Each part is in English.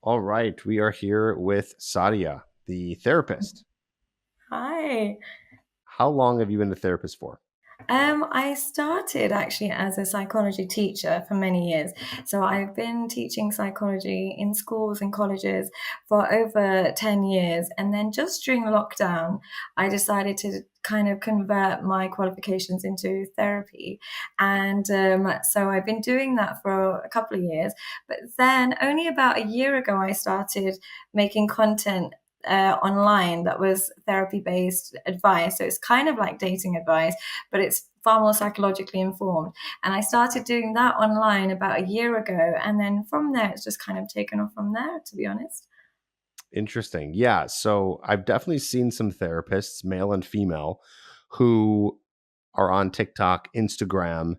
All right, we are here with Sadia, the therapist. Hi. How long have you been a therapist for? I started actually as a psychology teacher for many years. So I've been teaching psychology in schools and colleges for over 10 years. And then just during lockdown, I decided to kind of convert my qualifications into therapy. And so I've been doing that for a couple of years. But then only about a year ago, I started making content online that was therapy based advice. So it's kind of like dating advice, but it's far more psychologically informed. And I started doing that online about a year ago. And then from there, it's just kind of taken off from there, to be honest. Interesting. Yeah, so I've definitely seen some therapists, male and female, who are on TikTok, Instagram,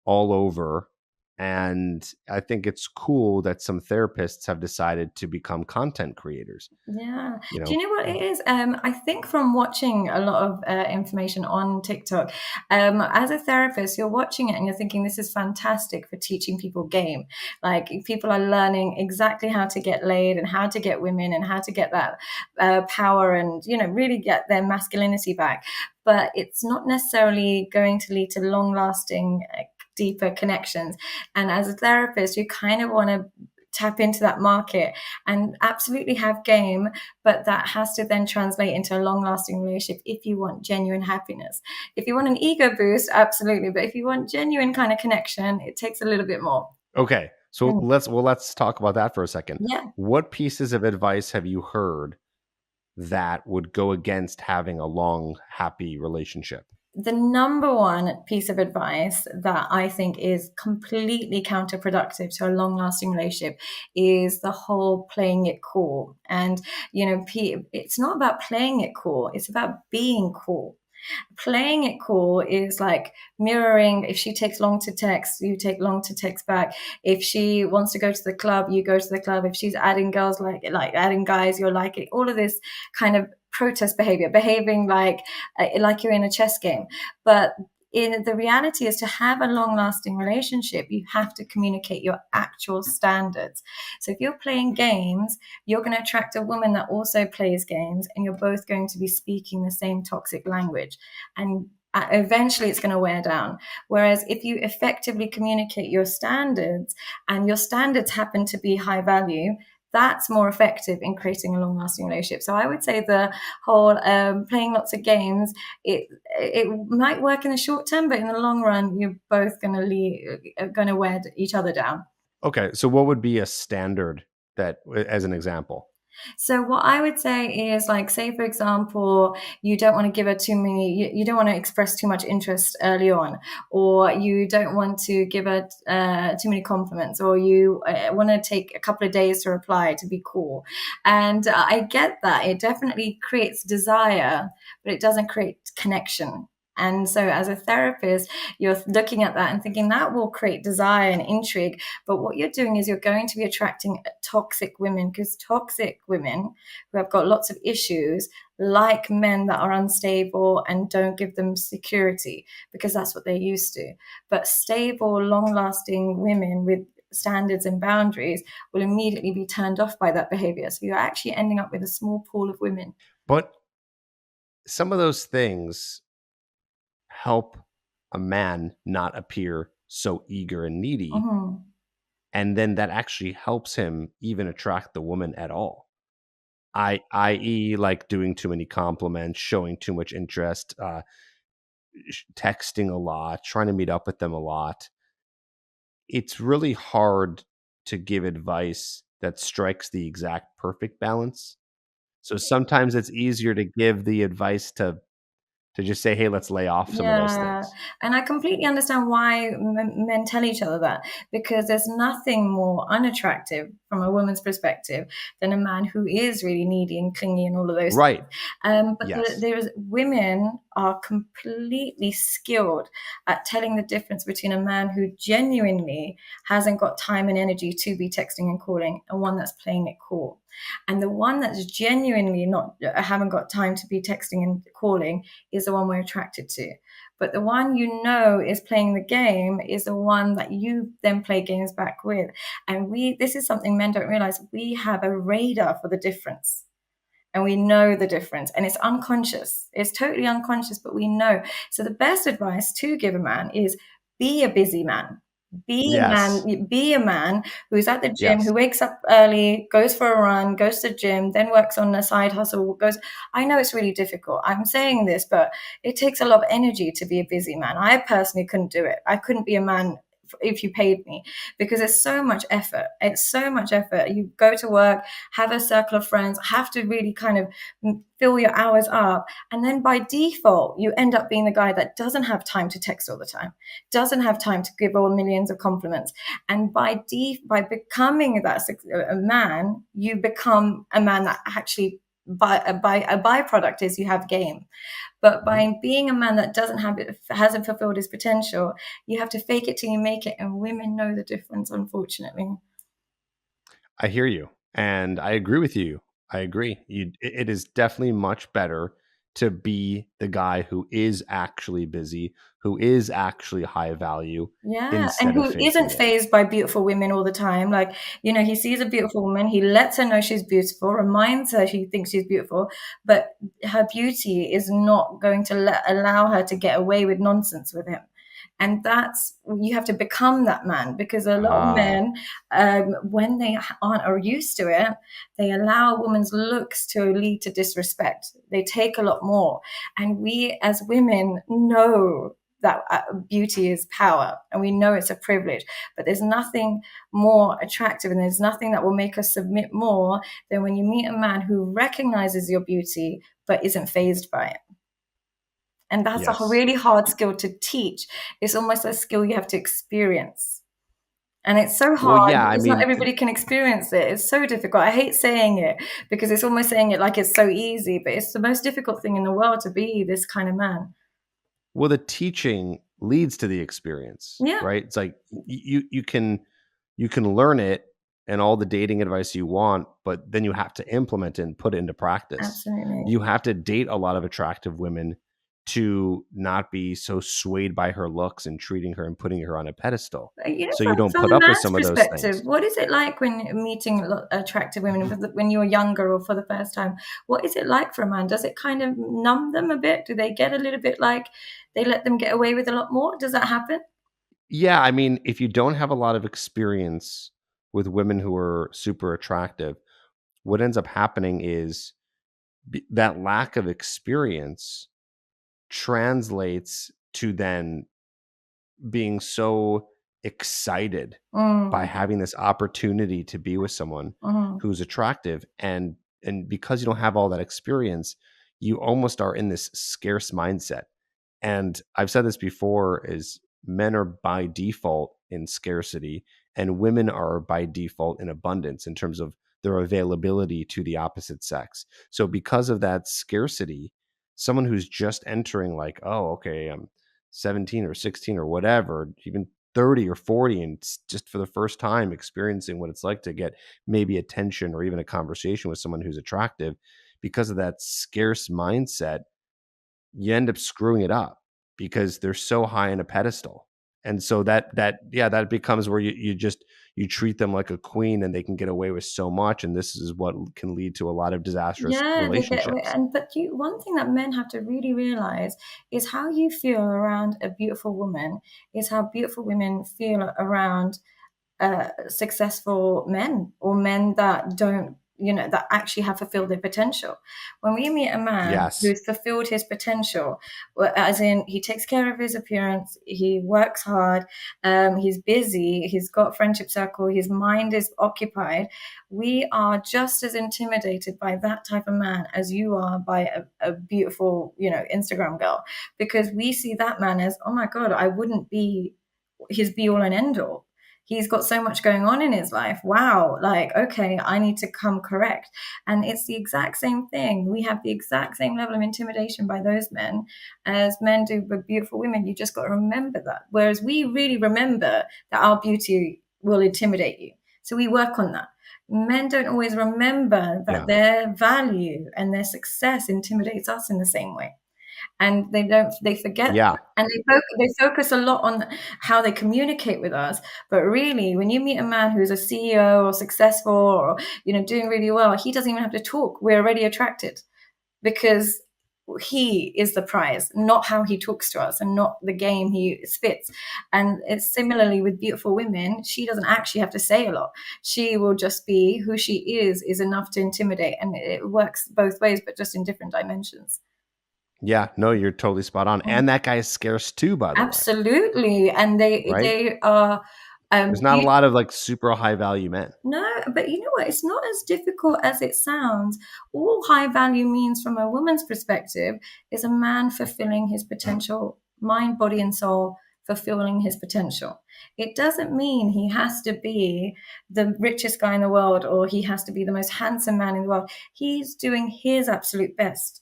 all over. And I think it's cool that some therapists have decided to become content creators. Yeah. You Do know, you know what it is? I think from watching a lot of information on TikTok, as a therapist, you're watching it and you're thinking, this is fantastic for teaching people game. Like people are learning exactly how to get laid and how to get women and how to get that power and, really get their masculinity back. But it's not necessarily going to lead to long lasting, deeper connections. And as a therapist, you kind of want to tap into that market and absolutely have game, but that has to then translate into a long lasting relationship if you want genuine happiness. If you want an ego boost, absolutely. But if you want genuine kind of connection, it takes a little bit more. okay. So Mm. let's talk about that for a second. Yeah. What pieces of advice have you heard that would go against having a long, happy relationship? The number one piece of advice that I think is completely counterproductive to a long lasting relationship is the whole playing it cool. And, it's not about playing it cool, it's about being cool. Playing it cool is like mirroring. If she takes long to text, you take long to text back. If she wants to go to the club, you go to the club. If she's adding girls, like adding guys, you're like it. All of this kind of protest behavior, behaving like you're in a chess game. But in the reality is, to have a long lasting relationship, you have to communicate your actual standards. So if you're playing games, you're going to attract a woman that also plays games, and you're both going to be speaking the same toxic language. And eventually it's going to wear down. Whereas if you effectively communicate your standards, and your standards happen to be high value, that's more effective in creating a long lasting relationship. So I would say the whole playing lots of games, it might work in the short term, but in the long run, you're both going to wear each other down. Okay, so what would be a standard that, as an example? So what I would say is, like, say for example, you don't want to give her too many, you don't want to express too much interest early on, or you don't want to give her too many compliments, or you want to take a couple of days to reply to be cool. And I get that it definitely creates desire, but it doesn't create connection. And so, as a therapist, you're looking at that and thinking that will create desire and intrigue. But what you're doing is you're going to be attracting toxic women, because toxic women who have got lots of issues like men that are unstable and don't give them security, because that's what they're used to. But stable, long lasting women with standards and boundaries will immediately be turned off by that behavior. So you're actually ending up with a small pool of women. But some of those things help a man not appear so eager and needy. Mhm. And then that actually helps him even attract the woman at all. I.e., like doing too many compliments, showing too much interest, texting a lot, trying to meet up with them a lot. It's really hard to give advice that strikes the exact perfect balance. So sometimes it's easier to give the advice to just say, "Hey, let's lay off some of those Yeah, things." and I completely understand why men tell each other that, because there's nothing more unattractive from a woman's perspective than a man who is really needy and clingy and all of those Right. things. But Yes. there's women are completely skilled at telling the difference between a man who genuinely hasn't got time and energy to be texting and calling, and one that's playing it cool. And the one that's genuinely not haven't got time to be texting and calling is the one we're attracted to. But the one you know is playing the game is the one that you then play games back with. And this is something men don't realize. We have a radar for the difference, and we know the difference, and it's unconscious. It's totally unconscious, but we know. So the best advice to give a man is be a busy man. Yes. Be a man who's at the gym, Yes. who wakes up early, goes for a run, goes to the gym, then works on a side hustle, goes. I know it's really difficult. I'm saying this, but it takes a lot of energy to be a busy man. I personally couldn't do it. I couldn't be a man if you paid me, because it's so much effort. It's so much effort. You go to work, have a circle of friends, have to really kind of fill your hours up. And then by default, you end up being the guy that doesn't have time to text all the time, doesn't have time to give all millions of compliments. And by becoming that a man, you become a man that actually by a byproduct is you have game. But Mhm. by being a man that hasn't fulfilled his potential, you have to fake it till you make it. And women know the difference, unfortunately. I hear you, and I agree with you. I agree. It is definitely much better to be the guy who is actually busy, who is actually high value, Yeah, and instead of who isn't faking it. fazed by beautiful women all the time. Like, he sees a beautiful woman, he lets her know she's beautiful, reminds her she thinks she's beautiful, but her beauty is not going to allow her to get away with nonsense with him. And that's, you have to become that man, because a lot of Ah, men, when they aren't or used to it, they allow a woman's looks to lead to disrespect. They take a lot more. And we as women know that beauty is power, and we know it's a privilege, but there's nothing more attractive, and there's nothing that will make us submit more than when you meet a man who recognizes your beauty but isn't fazed by it. And that's a yes. really hard skill to teach. It's almost a skill you have to experience, and it's so Well, hard yeah, I because not mean, everybody can experience it. It's so difficult. I hate saying it because it's almost saying it like it's so easy, but it's the most difficult thing in the world to be this kind of man. well, the teaching leads to the experience, Yeah, right? It's like you can learn it and all the dating advice you want, but then you have to implement it and put it into practice. absolutely. You have to date a lot of attractive women to not be so swayed by her looks and treating her and putting her on a pedestal. So you don't From put the up with man's some of those perspective, things. what is it like when meeting attractive women when you're younger or for the first time? What is it like for a man? Does it kind of numb them a bit? Do they get a little bit like they let them get away with a lot more? Does that happen? Yeah, I mean, if you don't have a lot of experience with women who are super attractive, what ends up happening is that lack of experience translates to then being so excited by Mm, having this opportunity to be with someone mhm. who's attractive, and because you don't have all that experience, you almost are in this scarce mindset. And I've said this before, is men are by default in scarcity and women are by default in abundance in terms of their availability to the opposite sex. So because of that scarcity, someone who's just entering, like, oh, okay, I'm 17 or 16 or whatever, even 30 or 40, and just for the first time experiencing what it's like to get maybe attention or even a conversation with someone who's attractive, because of that scarce mindset, you end up screwing it up because they're so high in a pedestal. And so that becomes where you treat them like a queen and they can get away with so much, and this is what can lead to a lot of disastrous Yeah, they get away. relationships. And but one thing that men have to really realize is how you feel around a beautiful woman is how beautiful women feel around successful men, or men that don't, that actually have fulfilled their potential. When we meet a man Yes. who's fulfilled his potential, as in he takes care of his appearance, he works hard, he's busy, he's got friendship circle, his mind is occupied, we are just as intimidated by that type of man as you are by a beautiful, Instagram girl, because we see that man as, oh my God, I wouldn't be his be all and end all. He's got so much going on in his life. Wow, like, okay, I need to come correct. And it's the exact same thing. We have the exact same level of intimidation by those men as men do with beautiful women. You just got to remember that. Whereas we really remember that our beauty will intimidate you. So we work on that. Men don't always remember that Yeah. their value and their success intimidates us in the same way. and they forget Yeah. and they focus a lot on how they communicate with us. But really, when you meet a man who's a CEO or successful or doing really well, he doesn't even have to talk. We're already attracted because he is the prize, not how he talks to us and not the game he spits. And it's similarly with beautiful women. She doesn't actually have to say a lot. She will just be who she is enough to intimidate. And it works both ways, but just in different dimensions. Yeah. No, you're totally spot on. And that guy is scarce too, by the way. Absolutely. And Right? they are There's not a you, lot of like super high value men. no, but you know what? It's not as difficult as it sounds. All high value means, from a woman's perspective, is a man fulfilling his potential, mind, body, and soul, fulfilling his potential. It doesn't mean he has to be the richest guy in the world or he has to be the most handsome man in the world. He's doing his absolute best.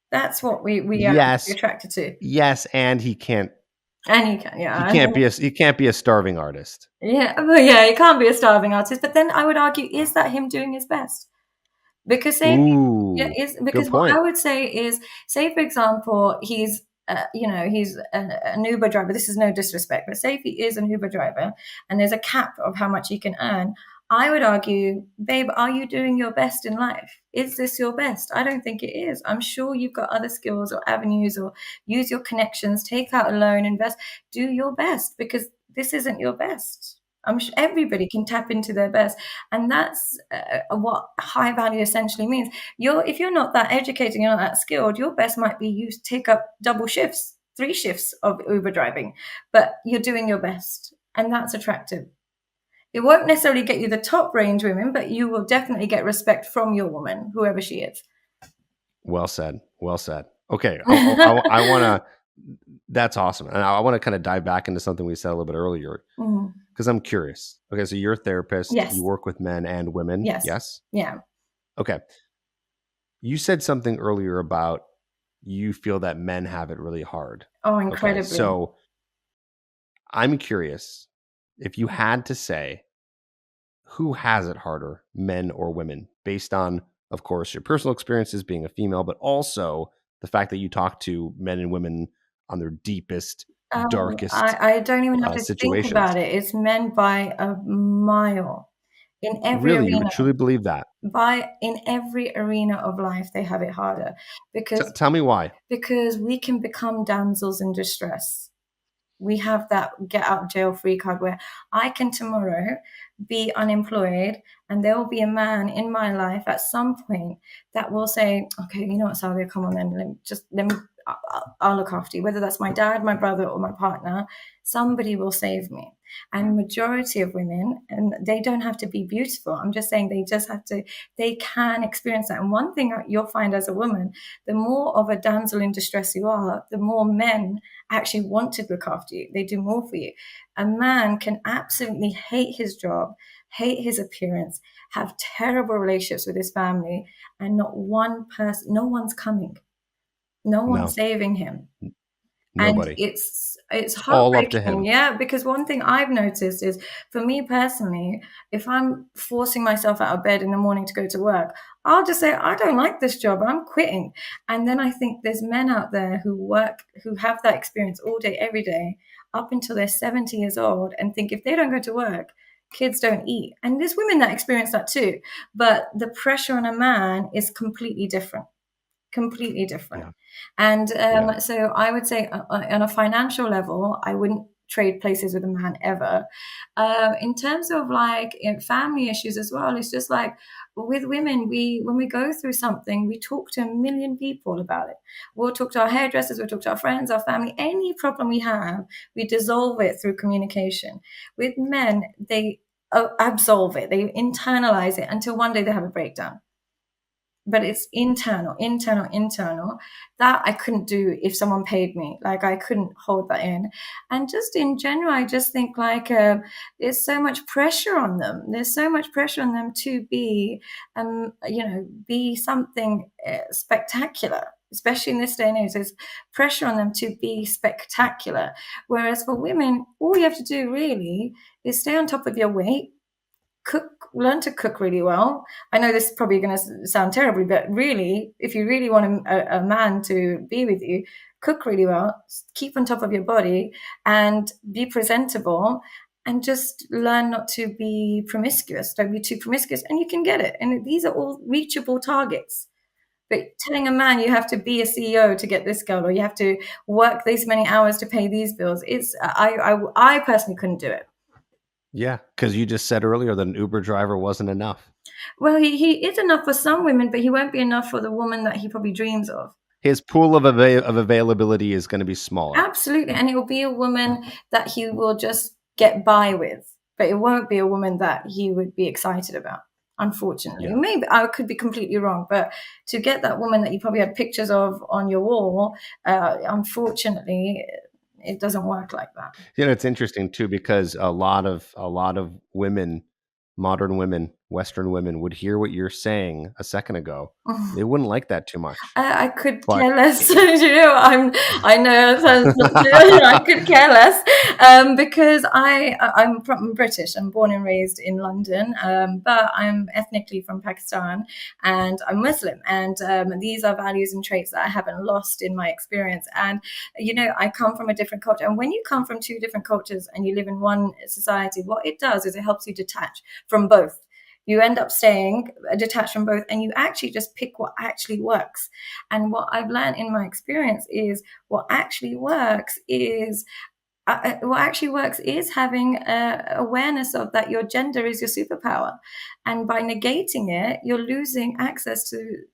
That's what we are Yes. attracted to. Yes. And he can't, And you can, he yeah. can't be he can't be a starving artist. Yeah, well, yeah, he can't be a starving artist. But then I would argue, is that him doing his best? Because say, yeah, Ooh, is good because what I point. would say is, say for example, he's an Uber driver. This is no disrespect, but say if he is an Uber driver, and there's a cap of how much he can earn. I would argue, babe, are you doing your best in life? Is this your best? I don't think it is. I'm sure you've got other skills or avenues, or use your connections, take out a loan, invest, do your best, because this isn't your best. I'm sure everybody can tap into their best, and that's what high value essentially means. If you're not that educated, you're not that skilled, your best might be you take up double shifts, 3 shifts of Uber driving, but you're doing your best, and that's attractive. It won't necessarily get you the top range women, but you will definitely get respect from your woman, whoever she is. Well said. Well said. Okay. I want to, that's awesome. And I want to kind of dive back into something we said a little bit earlier Mhm. because I'm curious. Okay. So you're a therapist, you Yes. work with men and women. Yes. Yes. Yeah. Okay. You said something earlier about you feel that men have it really hard. Oh, Okay. incredibly. So I'm curious if you had to say who has it harder, men or women, based on, of course, your personal experiences being a female, but also the fact that you talk to men and women on their deepest, darkest I don't even have to think situations. about it. It's men by a mile in every Really, you arena. truly believe that? In every arena of life, they have it harder Tell me why. because we can become damsels in distress. We have that get out of jail free card where I can tomorrow be unemployed, and there will be a man in my life at some point that will say, okay, you know what, Sadia, come on then, let me I'll look after you, whether that's my dad, my brother, or my partner. Somebody will save me. And majority of women, and they don't have to be beautiful, I'm just saying they just have to, they can experience that. And one thing you'll find as a woman, the more of a damsel in distress you are, the more men actually want to look after you. They do more for you. A man can absolutely hate his job, hate his appearance, have terrible relationships with his family, and not one person, no one's coming, no one's No, saving him. And nobody. it's It's all up to heartbreaking, him. yeah, because one thing I've noticed is, for me personally, if I'm forcing myself out of bed in the morning to go to work, I'll just say, I don't like this job, I'm quitting. And then I think there's men out there who have that experience all day, every day, up until they're 70 years old, and think if they don't go to work, kids don't eat. And there's women that experience that too. But the pressure on a man is completely different, completely different. Yeah. And Yeah. so I would say, on a financial level, I wouldn't trade places with a man ever. In terms of like in family issues as well, it's just like with women, when we go through something, we talk to a million people about it. We'll talk to our hairdressers, we'll talk to our friends, our family, any problem we have, we dissolve it through communication. With men, they absolve it, they internalize it until one day they have a breakdown. But it's internal that I couldn't do if someone paid me. Like, I couldn't hold that in. And just in general, I just think like there's so much pressure on them, to be be something spectacular, especially in this day and age. There's pressure on them to be spectacular, whereas for women, all you have to do really is stay on top of your weight, learn to cook really well. I know this is probably going to sound terribly, but really, if you really want a man to be with you, cook really well, keep on top of your body, and be presentable, and just learn not to be promiscuous. Don't be too promiscuous, and you can get it. And these are all reachable targets. But telling a man you have to be a CEO to get this girl, or you have to work these many hours to pay these bills, I personally couldn't do it. Yeah, because you just said earlier that an Uber driver wasn't enough. Well, he is enough for some women, but he won't be enough for the woman that he probably dreams of. His pool of availability is going to be smaller. Absolutely. And it will be a woman that he will just get by with, but it won't be a woman that he would be excited about, unfortunately. Yeah. Maybe I could be completely wrong, but to get that woman that you probably had pictures of on your wall, unfortunately, it doesn't work like that. You know, it's interesting too because a lot of women, modern women, Western women, would hear what you're saying a second ago. They wouldn't like that too much. I could But care less. You know, I know it sounds, I could care less, because I'm British. I'm born and raised in London, but I'm ethnically from Pakistan, and I'm Muslim. And these are values and traits that I haven't lost in my experience. And you know, I come from a different culture. And when you come from two different cultures and you live in one society, what it does is it helps you detach from both. You end up staying detached from both, and you actually just pick what actually works. And what I've learned in my experience is what actually works is having awareness of that your gender is your superpower, and by negating it, you're losing access to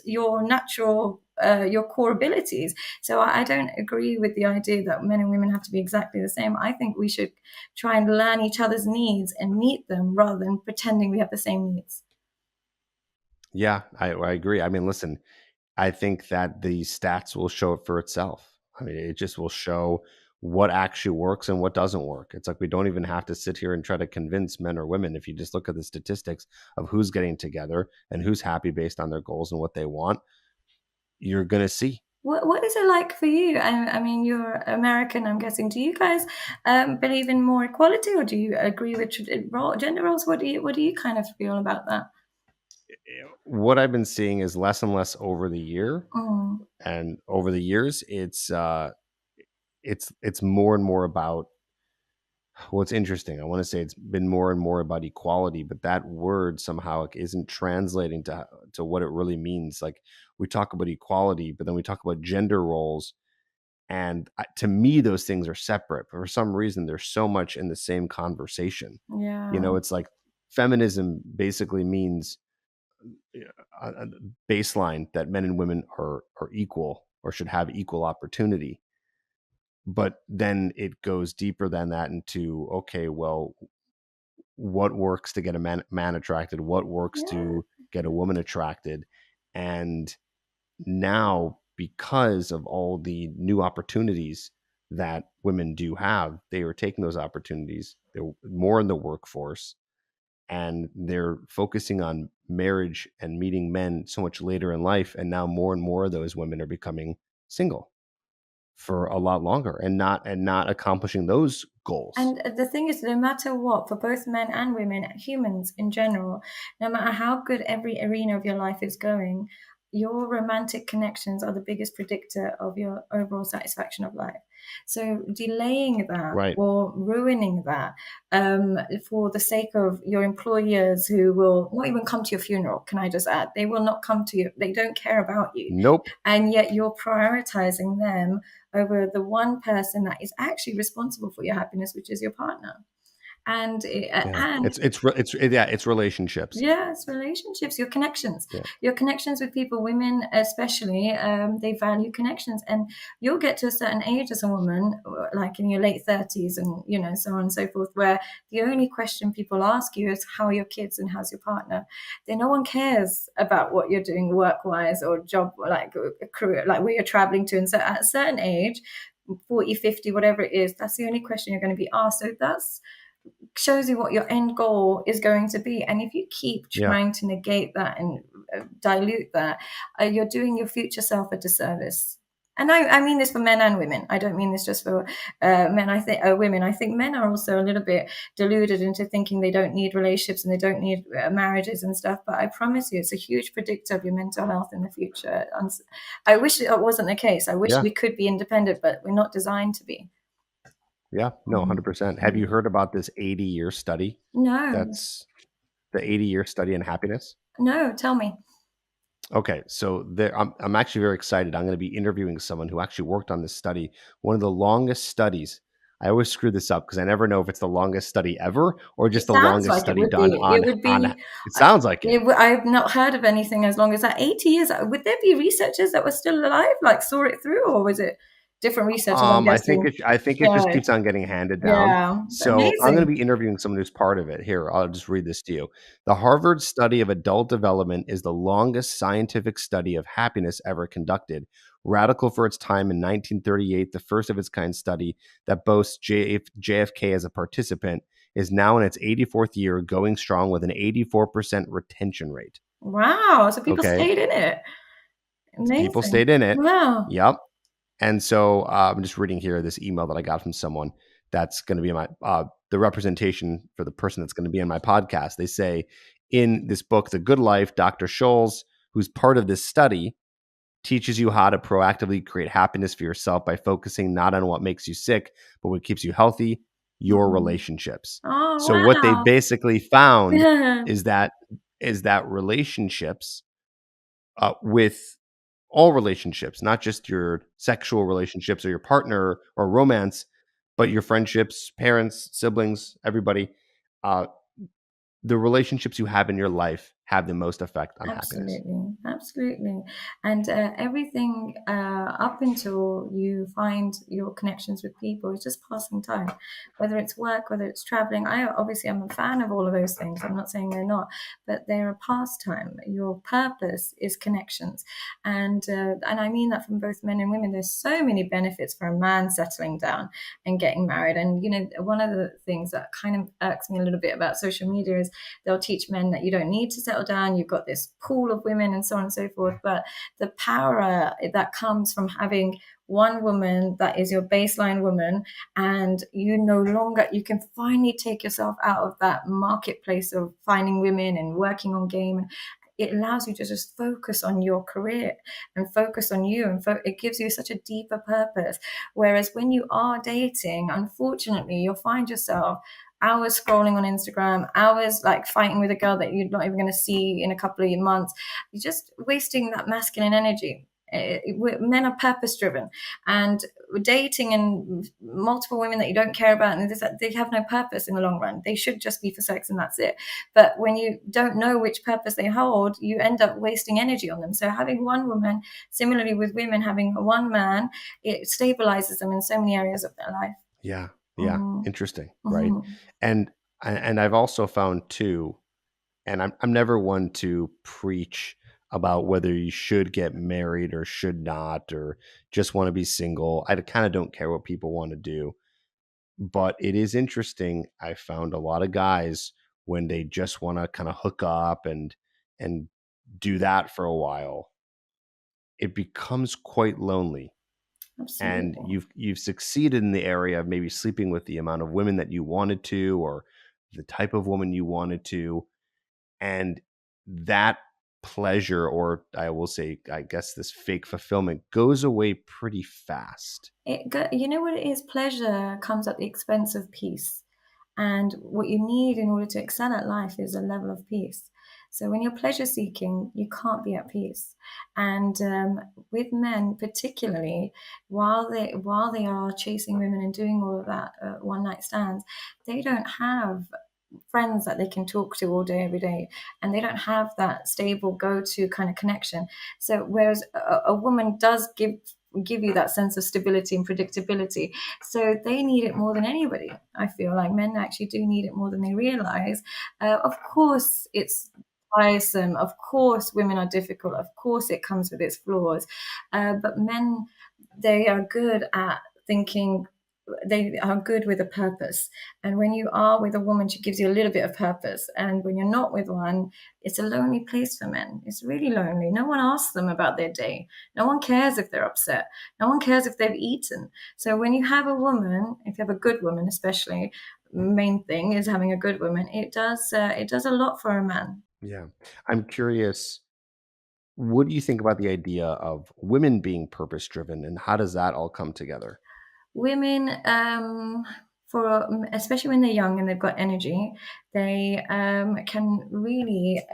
your natural your core abilities. So I don't agree with the idea that men and women have to be exactly the same. I think we should try and learn each other's needs and meet them rather than pretending we have the same needs. yeah, I agree. I mean, listen, I think that the stats will show it for itself. I mean, it just will show what actually works and what doesn't work. It's like we don't even have to sit here and try to convince men or women. If you just look at the statistics of who's getting together and who's happy based on their goals and what they want, you're going to see. What is it like for you? I mean, you're American, I'm guessing. Do you guys believe in more equality, or do you agree with gender roles? What do you kind of feel about that? What I've been seeing is less and less over the year, Mm, and over the years, it's more and more about. Well, it's interesting. I want to say it's been more and more about equality, but that word somehow isn't translating to what it really means. Like we talk about equality, but then we talk about gender roles, and to me, those things are separate. But for some reason, there's so much in the same conversation. You yeah, know, it's like feminism basically means a baseline that men and women are equal or should have equal opportunity. But then it goes deeper than that into, okay, well, what works to get a man attracted, what works yeah. to get a woman attracted. And now, because of all the new opportunities that women do have, they are taking those opportunities. They're more in the workforce, and they're focusing on marriage and meeting men so much later in life. And now more and more of those women are becoming single for a lot longer and not accomplishing those goals. And the thing is, no matter what, for both men and women, humans in general, no matter how good every arena of your life is going, your romantic connections are the biggest predictor of your overall satisfaction of life. So delaying that Right. or ruining that, for the sake of your employers who will not even come to your funeral, can I just add? They will not come to you. They don't care about you. Nope. And yet you're prioritizing them over the one person that is actually responsible for your happiness, which is your partner. And Yeah. and It's relationships. yes, relationships, Yeah. your connections with people, women especially, they value connections. And you'll get to a certain age as a woman, like in your late 30s, and you know, so on and so forth, where the only question people ask you is how are your kids and how's your partner. Then no one cares about what you're doing work wise or job, like a career, like where you're traveling to. And so at a certain age, 40, 50, whatever it is, that's the only question you're going to be asked. So that's shows you what your end goal is going to be. And if you keep Yeah. trying to negate that and dilute that, you're doing your future self a disservice. And I mean this for men and women. I don't mean this just for men. I think women. I think men are also a little bit deluded into thinking they don't need relationships and they don't need marriages and stuff. But I promise you, it's a huge predictor of your mental health in the future. I wish it wasn't the case. I wish Yeah. we could be independent, but we're not designed to be. Yeah. No, Mhm. 100%. Have you Mhm. heard about this 80-year study? No, That's the 80-year study in happiness? no, tell me. Okay, so there, I'm actually very excited. I'm going to be interviewing someone who actually worked on this study. One of the longest studies. I always screw this up because I never know if it's the longest study ever or It just the sounds longest like it study would done be. It would on. be. It sounds like it. I've not heard of anything as long as that. 80 years. Would there be researchers that were still alive, like saw it through, or was it different researchers? I'm guessing. I think it just Yeah, keeps on getting handed down. yeah, So I'm going to amazing. be interviewing someone who's part of it. Here, I'll just read this to you. The Harvard study of adult development is the longest scientific study of happiness ever conducted. Radical for its time in 1938, the first of its kind study that boasts JFK as a participant is now in its 84th year, going strong with an 84% retention rate. Wow. So people Okay. stayed in it. People Amazing. stayed in it. Wow. Yep. And so I'm just reading here this email that I got from someone that's going to be in my the representation for the person that's going to be in my podcast. They say in this book, The Good Life, Dr. Scholes, who's part of this study, teaches you how to proactively create happiness for yourself by focusing not on what makes you sick, but what keeps you healthy, your Mhm. relationships. Oh, So what they wow. basically found Yeah, is that relationships with all relationships, not just your sexual relationships or your partner or romance, but your friendships, parents, siblings, everybody. Uh, the relationships you have in your life have the most effect on happiness. absolutely, absolutely. And everything up until you find your connections with people is just passing time, whether it's work, whether it's traveling. I obviously I'm a fan of all of those things. I'm not saying they're not, but they're a pastime. Your purpose is connections, and I mean that from both men and women. There's so many benefits for a man settling down and getting married. And you know, one of the things that kind of irks me a little bit about social media is they'll teach men that you don't need to settle down. You've got this pool of women and so on and so forth. But the power that comes from having one woman that is your baseline woman, and you no longer, you can finally take yourself out of that marketplace of finding women and working on game. It allows you to just focus on your career and focus on you, and it gives you such a deeper purpose. Whereas when you are dating, unfortunately, you'll find yourself hours scrolling on Instagram, hours like fighting with a girl that you're not even going to see in a couple of months. You're just wasting that masculine energy. Men are purpose driven, and dating and multiple women that you don't care about, and they have no purpose in the long run. They should just be for sex, and that's it. But when you don't know which purpose they hold, you end up wasting energy on them. So having one woman, similarly with women having one man, it stabilizes them in so many areas of their life. Yeah, yeah, Mm-hmm. interesting, right? Mm-hmm. And I've also found too, and I'm never one to preach about whether you should get married or should not, or just want to be single. I kind of don't care what people want to do. But it is interesting. I found a lot of guys when they just want to kind of hook up and do that for a while, it becomes quite lonely. And Absolutely. you've succeeded in the area of maybe sleeping with the amount of women that you wanted to, or the type of woman you wanted to, and that pleasure, or I will say, I guess this fake fulfillment goes away pretty fast. You know what it is? Pleasure comes at the expense of peace. And what you need in order to excel at life is a level of peace. So when you're pleasure seeking, you can't be at peace. And with men, particularly, while they are chasing women and doing all of that one night stands, they don't have friends that they can talk to all day, every day, and they don't have that stable go-to kind of connection. So whereas a woman does give you that sense of stability and predictability, so they need it more than anybody. I feel like men actually do need it more than they realize. Of course, it's tiresome. Of course, women are difficult. Of course, it comes with its flaws. But men, they are good at thinking they are good with a purpose. And when you are with a woman, she gives you a little bit of purpose. And when you're not with one, it's a lonely place for men. It's really lonely. No one asks them about their day. No one cares if they're upset. No one cares if they've eaten. So when you have a woman, if you have a good woman, especially, main thing is having a good woman. It does a lot for a man. Yeah. I'm curious, what do you think about the idea of women being purpose driven, and how does that all come together? Women, for especially when they're young and they've got energy, they can really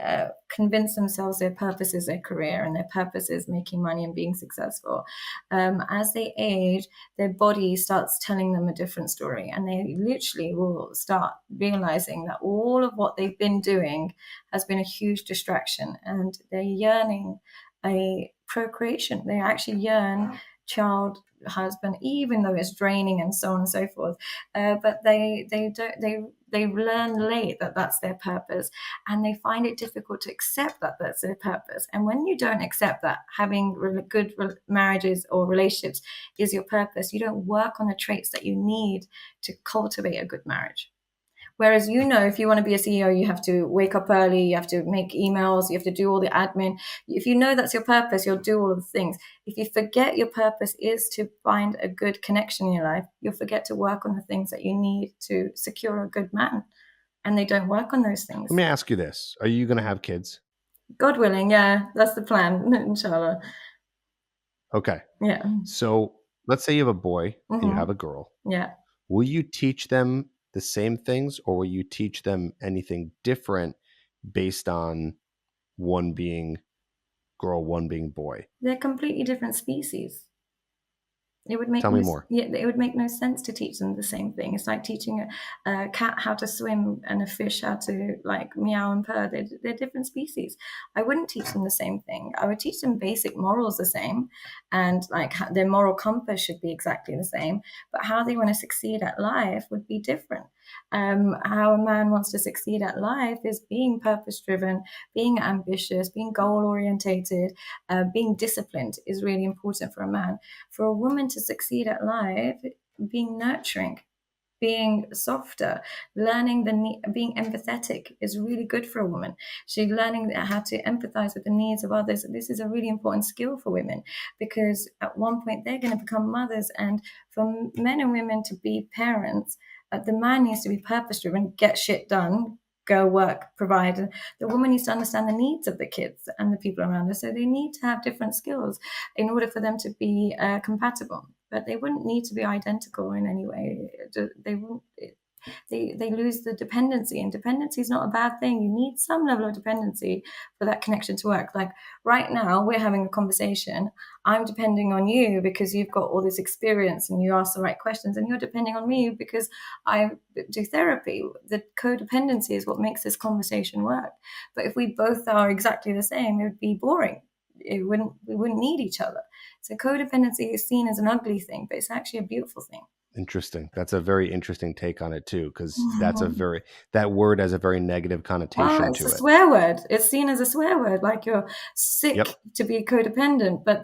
convince themselves their purpose is their career and their purpose is making money and being successful. As they age, their body starts telling them a different story, and they literally will start realizing that all of what they've been doing has been a huge distraction, and they're yearning a procreation. They actually yearn child, husband, even though it's draining and so on and so forth. But they don't they learn late that that's their purpose, and they find it difficult to accept that that's their purpose. And when you don't accept that having good marriages or relationships is your purpose, you don't work on the traits that you need to cultivate a good marriage. Whereas, if you want to be a CEO, you have to wake up early, you have to make emails, you have to do all the admin. If you know that's your purpose, you'll do all of the things. If you forget your purpose is to find a good connection in your life, you'll forget to work on the things that you need to secure a good man. And they don't work on those Let things. me ask you this. Are you going to have kids? God willing, yeah, that's the plan, inshallah. Okay. Yeah. So let's say you have a boy and you have a Hmm. girl. Yeah. Will you teach them the same things, or will you teach them anything different based on one being girl, one being boy? They're completely different species. It would make Tell no me more. yeah, it would make no sense to teach them the same thing. It's like teaching a cat how to swim and a fish how to like meow and purr. They're different species. I wouldn't teach them the same thing. I would teach them basic morals the same, and like their moral compass should be exactly the same. But how they want to succeed at life would be different. How a man wants to succeed at life is being purpose driven, being ambitious, being goal orientated, being disciplined is really important for a man. For a woman to succeed at life, being nurturing, being softer, learning being empathetic is really good for a woman. She's learning how to empathize with the needs of others. This is a really important skill for women, because at one point they're going to become mothers, and for men and women to be parents, the man needs to be purpose driven, get shit done, go work, provide. The woman needs to understand the needs of the kids and the people around her. So they need to have different skills in order for them to be compatible. But they wouldn't need to be identical in any way. They wouldn't. They lose the dependency, and dependency is not a bad thing. You need some level of dependency for that connection to work. Like right now, we're having a conversation. I'm depending on you because you've got all this experience and you ask the right questions, and you're depending on me because I do therapy. The codependency is what makes this conversation work. But if we both are exactly the same, it would be boring. We wouldn't need each other. So codependency is seen as an ugly thing, but it's actually a beautiful thing. Interesting. That's a very interesting take on it too, because that word has a very negative Well, connotation it's a to it. swear word. It's seen as a swear word, like you're sick Yep. to be codependent. But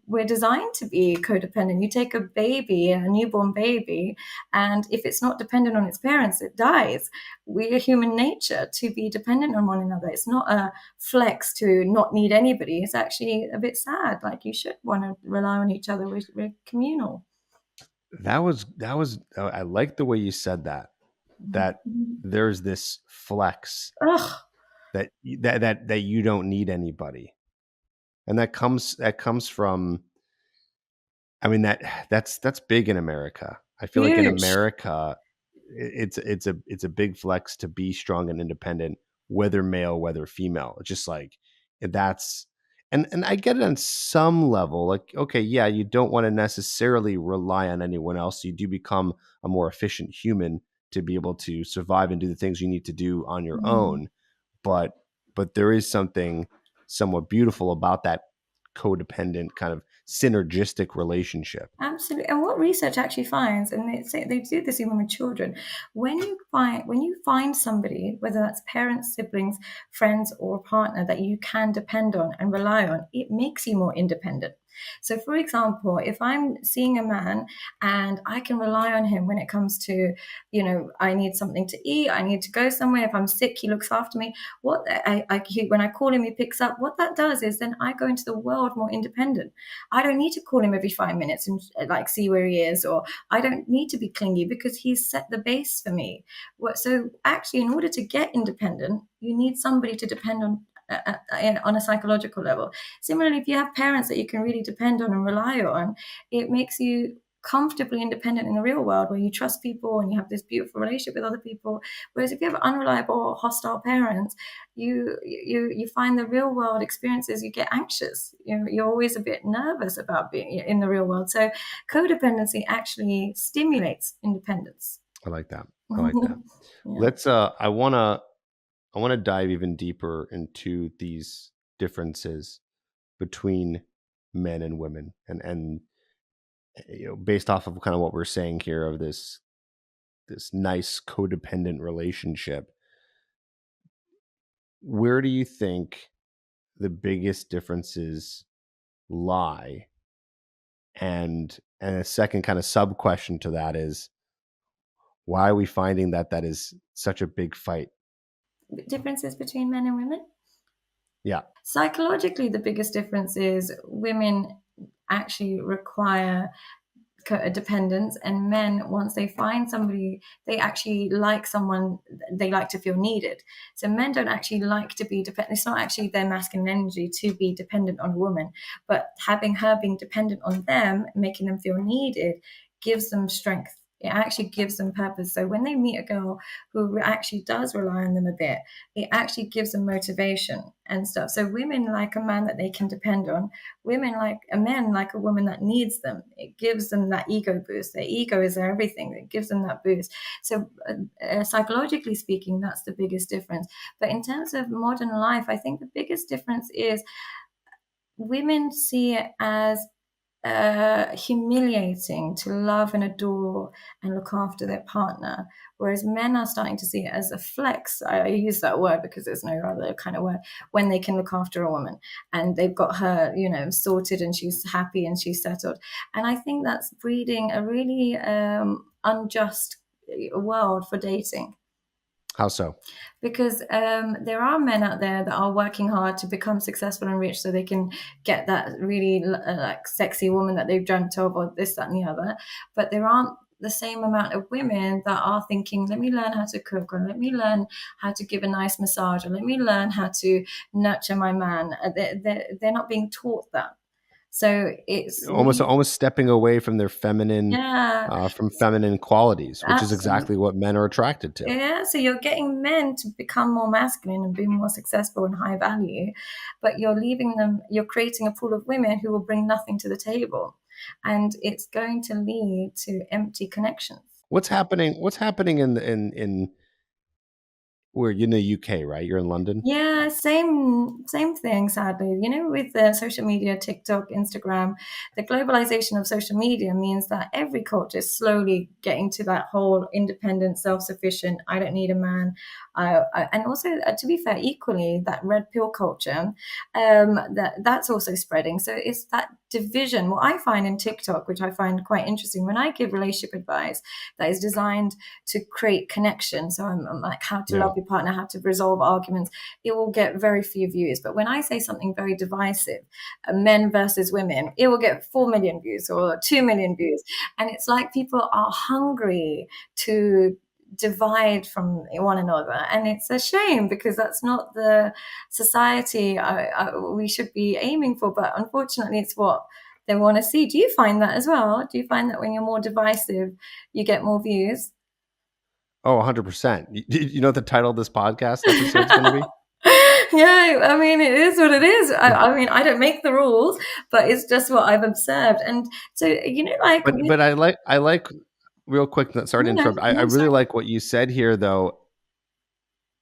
we're designed to be codependent. You take a baby, a newborn baby, and if it's not dependent on its parents, it dies. We are human nature to be dependent on one another. It's not a flex to not need anybody. It's actually a bit sad. Like you should want to rely on each other. We're communal. I like the way you said that. That there's this flex Ugh, that you don't need anybody. And that comes from, I mean, that's big in America. I feel like in huge. America, it's a big flex to be strong and independent, whether male, whether female. It's just like that's and I get it on some level. Like, okay, yeah, you don't want to necessarily rely on anyone else. You do become a more efficient human to be able to survive and do the things you need to do on your Mm. own. But there is something somewhat beautiful about that codependent kind of synergistic relationship. Absolutely. And what research actually finds, and they say they do this even with children, when you find somebody, whether that's parents, siblings, friends, or a partner that you can depend on and rely on, it makes you more independent. So, for example, if I'm seeing a man and I can rely on him when it comes to, I need something to eat, I need to go somewhere. If I'm sick, he looks after me. When I call him, he picks up. What that does is then I go into the world more independent. I don't need to call him every 5 minutes and like see where he is, or I don't need to be clingy because he's set the base for me. So actually, in order to get independent, you need somebody to depend on a psychological level. Similarly, if you have parents that you can really depend on and rely on, it makes you comfortably independent in the real world, where you trust people and you have this beautiful relationship with other people. Whereas if you have unreliable or hostile parents, you find the real world experiences, you get anxious. You're always a bit nervous about being in the real world. So codependency actually stimulates independence. I like that. I like that. Yeah. Let's I want to dive even deeper into these differences between men and women, and based off of kind of what we're saying here of this nice codependent relationship, where do you think the biggest differences lie? And a second kind of sub question to that is, why are we finding that is such a big fight? Differences between men and women? Yeah. Psychologically, the biggest difference is women actually require dependence, and men, once they find somebody, they actually like someone, they like to feel needed. So men don't actually like to be dependent. It's not actually their masculine energy to be dependent on a woman, but having her being dependent on them, making them feel needed, gives them strength. It actually gives them purpose. So when they meet a girl who actually does rely on them a bit, it actually gives them motivation and stuff. So women like a man that they can depend on. Women like a man like a woman that needs them. It gives them that ego boost. Their ego is their everything. It gives them that boost. So psychologically speaking, that's the biggest difference. But in terms of modern life, I think the biggest difference is women see it as humiliating to love and adore and look after their partner, whereas men are starting to see it as a flex. I use that word because there's no other kind of word, when they can look after a woman and they've got her, sorted, and she's happy and she's settled. And I think that's breeding a really unjust world for dating. How so? Because there are men out there that are working hard to become successful and rich so they can get that really like sexy woman that they've dreamt of, or this, that, and the other. But there aren't the same amount of women that are thinking, let me learn how to cook, or let me learn how to give a nice massage, or let me learn how to nurture my man. They're not being taught that. So it's Almost stepping away from their feminine, yeah, from feminine qualities, which is absolutely. exactly what men are attracted to. Yeah, so you're getting men to become more masculine and be more successful and high value, but you're leaving them, you're creating a pool of women who will bring nothing to the table. And it's going to lead to empty connections. What's happening? What's happening in where you're in the UK, right? You're in London. Yeah, same thing, sadly. With the social media, TikTok, Instagram, the globalization of social media means that every culture is slowly getting to that whole independent, self-sufficient, I don't need a man. And also, to be fair, equally, that red pill culture, that's also spreading. So it's that division. What I find in TikTok, which I find quite interesting, when I give relationship advice that is designed to create connection. So I'm like, how to Yeah. love your partner, how to resolve arguments. It will get very few views. But when I say something very divisive, men versus women, it will get 4 million views or 2 million views. And it's like people are hungry to divide from one another, and it's a shame because that's not the society we should be aiming for, but unfortunately it's what they want to see. Do you find that as well? Do you find that when you're more divisive you get more views? Oh, 100%. You know what the title of this podcast episode is going to be? Yeah, I mean, it is what it is. I mean, I don't make the rules, but it's just what I've observed. And so, like with, But I like real quick. Sorry to no, interrupt. I no, really sorry. like what you said here, though.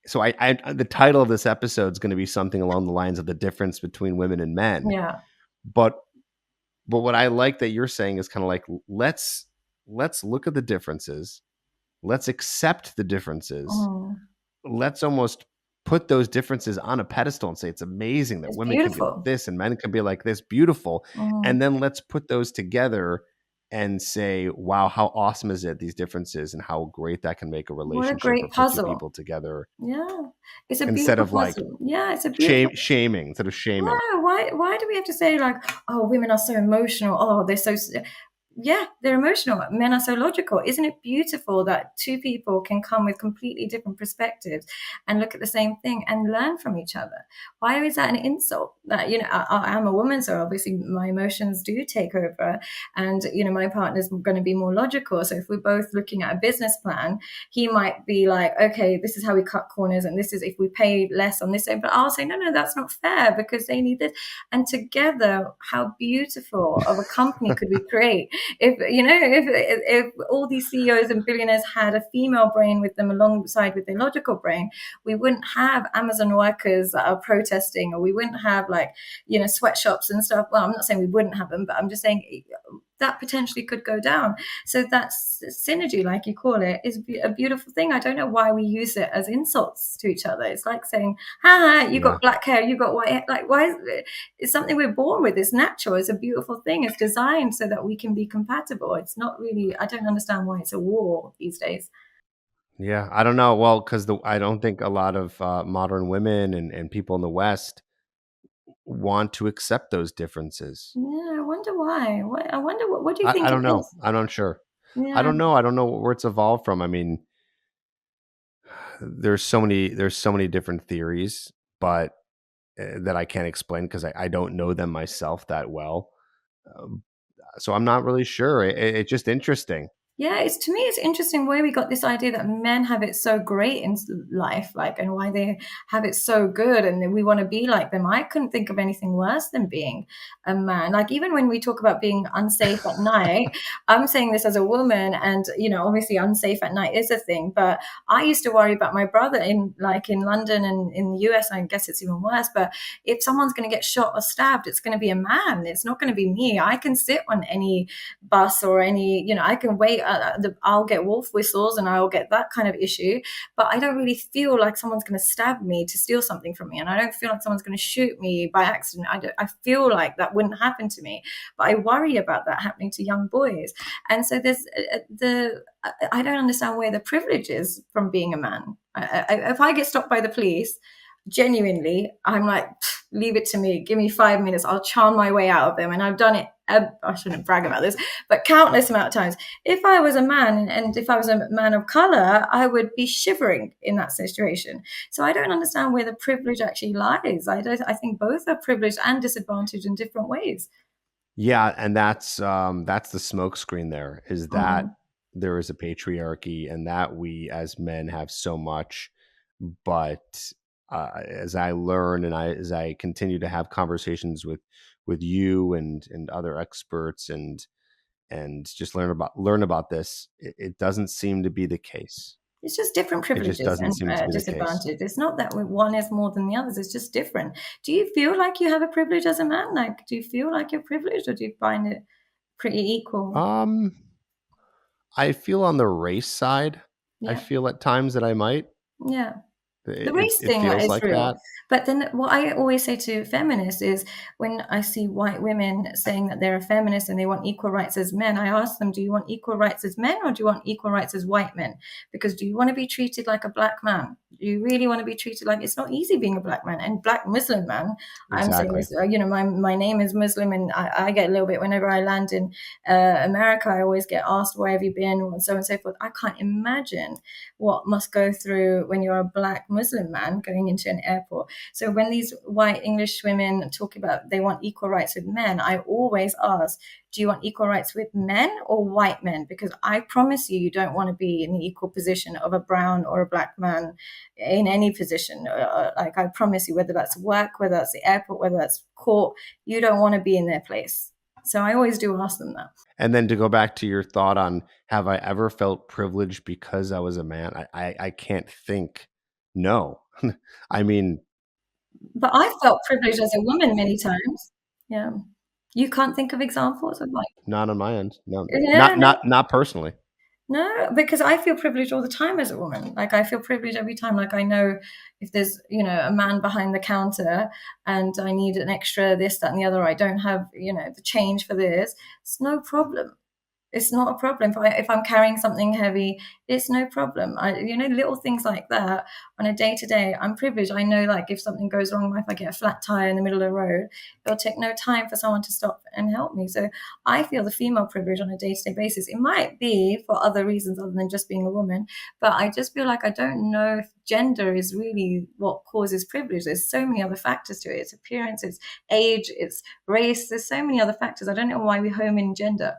So I the title of this episode is going to be something along the lines of the difference between women and men. Yeah. But what I like that you're saying is kind of like, let's look at the differences. Let's accept the differences. Mm. Let's almost put those differences on a pedestal and say it's amazing that It's women can be like beautiful. this and men can be like this, beautiful. Mm. And then let's put those together and say, wow, how awesome is it, these differences, and how great that can make a What a relationship or great put two puzzle. people together Yeah. It's a instead beautiful of like puzzle. Yeah, it's a beautiful. shaming, instead of shaming. Yeah, why do we have to say like, oh, women are so emotional. Oh, they're so yeah, they're emotional. Men are so logical. Isn't it beautiful that two people can come with completely different perspectives and look at the same thing and learn from each other? Why is that an insult? That, I'm a woman, so obviously my emotions do take over, and my partner's going to be more logical. So if we're both looking at a business plan, he might be like, okay, this is how we cut corners, and this is if we pay less on this end. But I'll say, no, no, that's not fair because they need this. And together, how beautiful of a company could we create if all these CEOs and billionaires had a female brain with them alongside with their logical brain, we wouldn't have Amazon workers that are protesting, or we wouldn't have like sweatshops and stuff. Well, I'm not saying we wouldn't have them, but I'm just saying that potentially could go down. So that's synergy, like you call it, is a beautiful thing. I don't know why we use it as insults to each other. It's like saying, "Ha, you Yeah. got black hair, you got white hair." Like, why is it? It's something we're born with. It's natural. It's a beautiful thing. It's designed so that we can be compatible. It's not really. I don't understand why it's a war these days. Yeah, I don't know. Well, because I don't think a lot of modern women and people in the West want to accept those differences. Yeah, I wonder why. I wonder what do you I think it don't know. is? I'm not sure. I Yeah. don't know. I don't know where it's evolved from. I mean, there's so many different theories, but that I can't explain because I don't know them myself that well. Um, so I'm not really sure. It's just interesting. Yeah, it's to me, it's interesting where we got this idea that men have it so great in life, like, and why they have it so good, and that we want to be like them. I couldn't think of anything worse than being a man. Like, even when we talk about being unsafe at night, I'm saying this as a woman, and obviously, unsafe at night is a thing. But I used to worry about my brother in London and in the US. I guess it's even worse. But if someone's going to get shot or stabbed, it's going to be a man. It's not going to be me. I can sit on any bus or any, I can wait. I'll get wolf whistles and I'll get that kind of issue. But I don't really feel like someone's going to stab me to steal something from me. And I don't feel like someone's going to shoot me by accident. I feel like that wouldn't happen to me. But I worry about that happening to young boys. And so I don't understand where the privilege is from being a man. If I get stopped by the police, genuinely, I'm like, leave it to me. Give me 5 minutes. I'll charm my way out of them. And I've done it. I shouldn't brag about this, but countless amount of times. If I was a man and if I was a man of color, I would be shivering in that situation. So I don't understand where the privilege actually lies. I think both are privileged and disadvantaged in different ways. Yeah, and that's the smoke screen there, is that Mm. there is a patriarchy and that we as men have so much, but as I learn and as I continue to have conversations with you and other experts and just learn about this, it doesn't seem to be the case. It's just different It just privileges doesn't and seem to be the case. disadvantages. It's not that one is more than the others. It's just different. Do you feel like you have a privilege as a man? Like, do you feel like you're privileged, or do you find it pretty equal? Um, I feel on the race side, I Yeah, feel at times that I might. yeah. The It race it thing feels is like real. that. But then what I always say to feminists is when I see white women saying that they're a feminist and they want equal rights as men, I ask them, do you want equal rights as men or do you want equal rights as white men? Because do you want to be treated like a black man? Do you really want to be treated like it's not easy being a black man and black Muslim man? I'm saying Exactly. this, my name is Muslim, and I get a little bit whenever I land in America, I always get asked, where have you been? And so on and so forth. I can't imagine what must go through when you're a black Muslim man going into an airport. So when these white English women talk about they want equal rights with men, I always ask, do you want equal rights with men or white men? Because I promise you, you don't want to be in the equal position of a brown or a black man in any position. Like I promise you, whether that's work, whether that's the airport, whether that's court, you don't want to be in their place. So I always do ask them that. And then to go back to your thought on have I ever felt privileged because I was a man? I can't think. No. I mean, But I felt privileged as a woman many times. Yeah. You can't think of examples of like, not on my end. No. yeah, Not no, not not personally. No, because I feel privileged all the time as a woman. Like I feel privileged every time. Like I know if there's, a man behind the counter and I need an extra this, that, and the other, I don't have, the change for this, it's no problem. It's not a problem. If I'm carrying something heavy, it's no problem. Little things like that on a day to day. I'm privileged. I know, like, if something goes wrong, if I get a flat tire in the middle of the road, it'll take no time for someone to stop and help me. So I feel the female privilege on a day to day basis. It might be for other reasons other than just being a woman, but I just feel like I don't know if gender is really what causes privilege. There's so many other factors to it. It's appearance, it's age, it's race. There's so many other factors. I don't know why we home in gender.